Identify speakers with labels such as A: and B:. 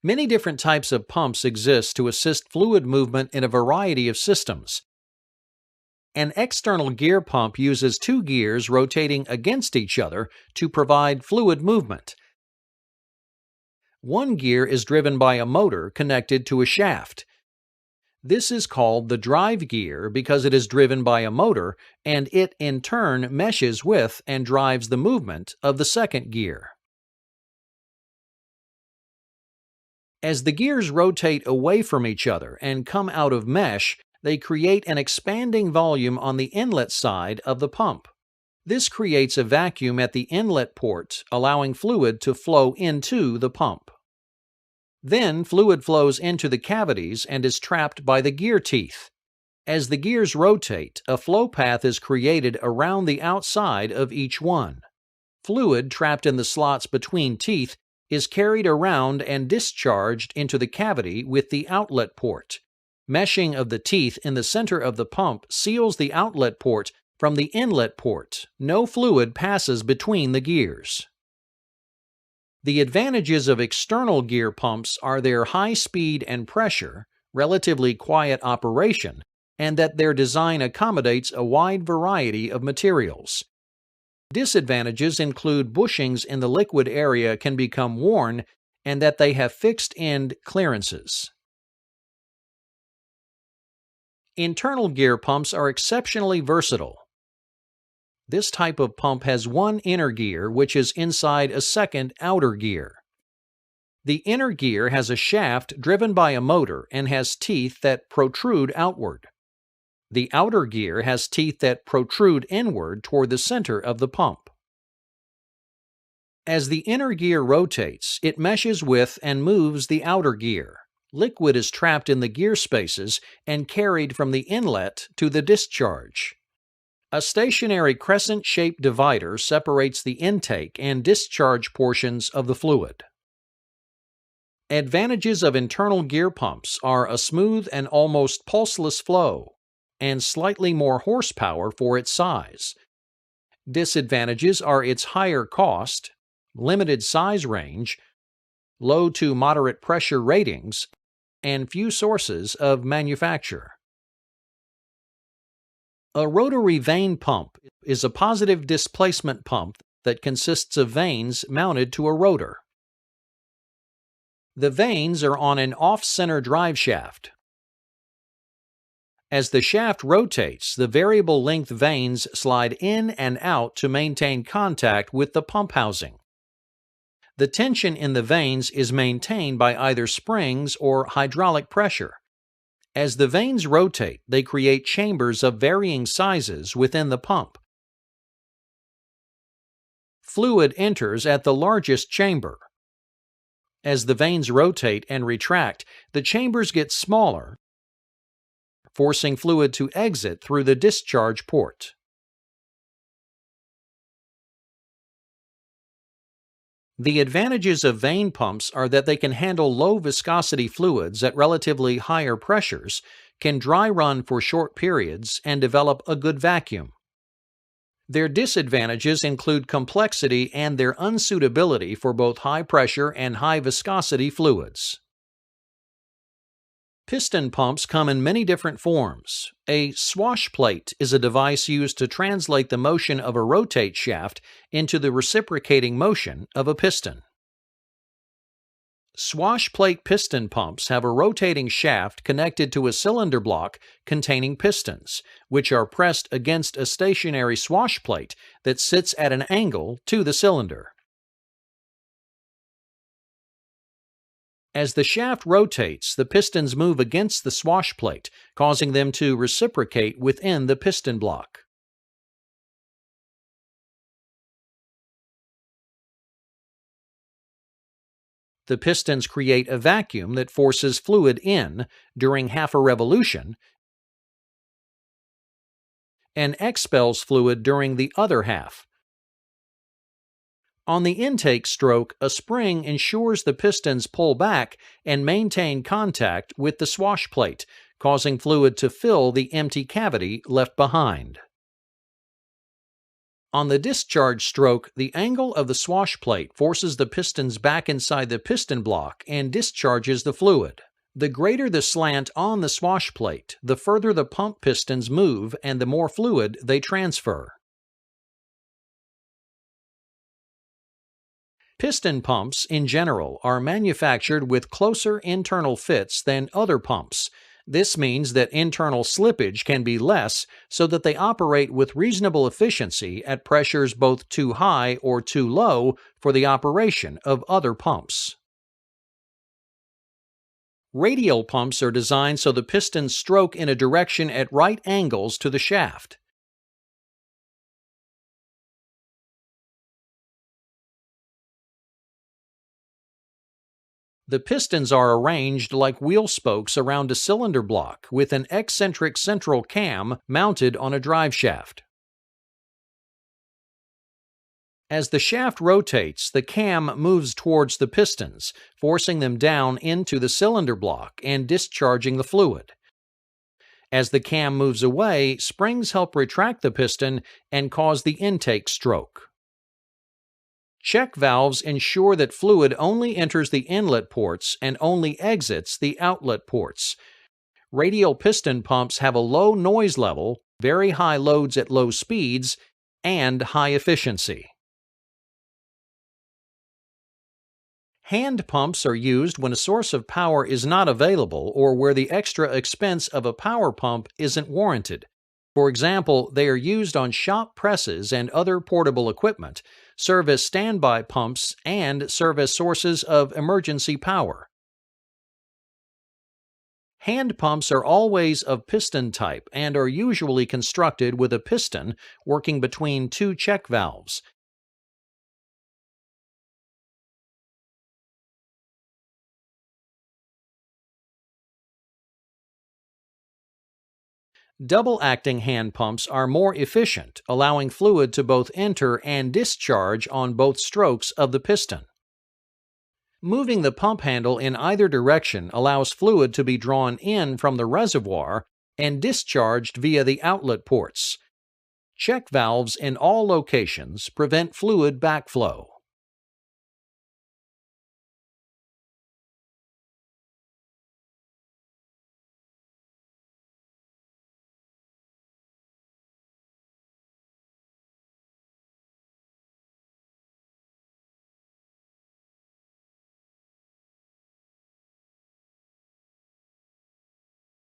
A: Many different types of pumps exist to assist fluid movement in a variety of systems. An external gear pump uses two gears rotating against each other to provide fluid movement. One gear is driven by a motor connected to a shaft. This is called the drive gear because it is driven by a motor, and it in turn meshes with and drives the movement of the second gear. As the gears rotate away from each other and come out of mesh, they create an expanding volume on the inlet side of the pump. This creates a vacuum at the inlet port, allowing fluid to flow into the pump. Then fluid flows into the cavities and is trapped by the gear teeth. As the gears rotate, a flow path is created around the outside of each one. Fluid trapped in the slots between teeth is carried around and discharged into the cavity with the outlet port. Meshing of the teeth in the center of the pump seals the outlet port from the inlet port. No fluid passes between the gears. The advantages of external gear pumps are their high speed and pressure, relatively quiet operation, and that their design accommodates a wide variety of materials. Disadvantages include bushings in the liquid area can become worn and that they have fixed end clearances. Internal gear pumps are exceptionally versatile. This type of pump has one inner gear which is inside a second outer gear. The inner gear has a shaft driven by a motor and has teeth that protrude outward. The outer gear has teeth that protrude inward toward the center of the pump. As the inner gear rotates, it meshes with and moves the outer gear. Liquid is trapped in the gear spaces and carried from the inlet to the discharge. A stationary crescent-shaped divider separates the intake and discharge portions of the fluid. Advantages of internal gear pumps are a smooth and almost pulseless flow, and slightly more horsepower for its size. Disadvantages are its higher cost, limited size range, low to moderate pressure ratings, and few sources of manufacture. A rotary vane pump is a positive displacement pump that consists of vanes mounted to a rotor. The vanes are on an off-center drive shaft. As the shaft rotates, the variable length vanes slide in and out to maintain contact with the pump housing. The tension in the vanes is maintained by either springs or hydraulic pressure. As the vanes rotate, they create chambers of varying sizes within the pump. Fluid enters at the largest chamber. As the vanes rotate and retract, the chambers get smaller, forcing fluid to exit through the discharge port. The advantages of vane pumps are that they can handle low viscosity fluids at relatively higher pressures, can dry run for short periods, and develop a good vacuum. Their disadvantages include complexity and their unsuitability for both high pressure and high viscosity fluids. Piston pumps come in many different forms. A swash plate is a device used to translate the motion of a rotate shaft into the reciprocating motion of a piston. Swash plate piston pumps have a rotating shaft connected to a cylinder block containing pistons, which are pressed against a stationary swash plate that sits at an angle to the cylinder. As the shaft rotates, the pistons move against the swash plate, causing them to reciprocate within the piston block. The pistons create a vacuum that forces fluid in during half a revolution and expels fluid during the other half. On the intake stroke, a spring ensures the pistons pull back and maintain contact with the swash plate, causing fluid to fill the empty cavity left behind. On the discharge stroke, the angle of the swash plate forces the pistons back inside the piston block and discharges the fluid. The greater the slant on the swash plate, the further the pump pistons move and the more fluid they transfer. Piston pumps, in general, are manufactured with closer internal fits than other pumps. This means that internal slippage can be less so that they operate with reasonable efficiency at pressures both too high or too low for the operation of other pumps. Radial pumps are designed so the pistons stroke in a direction at right angles to the shaft. The pistons are arranged like wheel spokes around a cylinder block with an eccentric central cam mounted on a drive shaft. As the shaft rotates, the cam moves towards the pistons, forcing them down into the cylinder block and discharging the fluid. As the cam moves away, springs help retract the piston and cause the intake stroke. Check valves ensure that fluid only enters the inlet ports and only exits the outlet ports. Radial piston pumps have a low noise level, very high loads at low speeds, and high efficiency. Hand pumps are used when a source of power is not available or where the extra expense of a power pump isn't warranted. For example, they are used on shop presses and other portable equipment, serve as standby pumps, and serve as sources of emergency power. Hand pumps are always of piston type and are usually constructed with a piston working between two check valves. Double-acting hand pumps are more efficient, allowing fluid to both enter and discharge on both strokes of the piston. Moving the pump handle in either direction allows fluid to be drawn in from the reservoir and discharged via the outlet ports. Check valves in all locations prevent fluid backflow.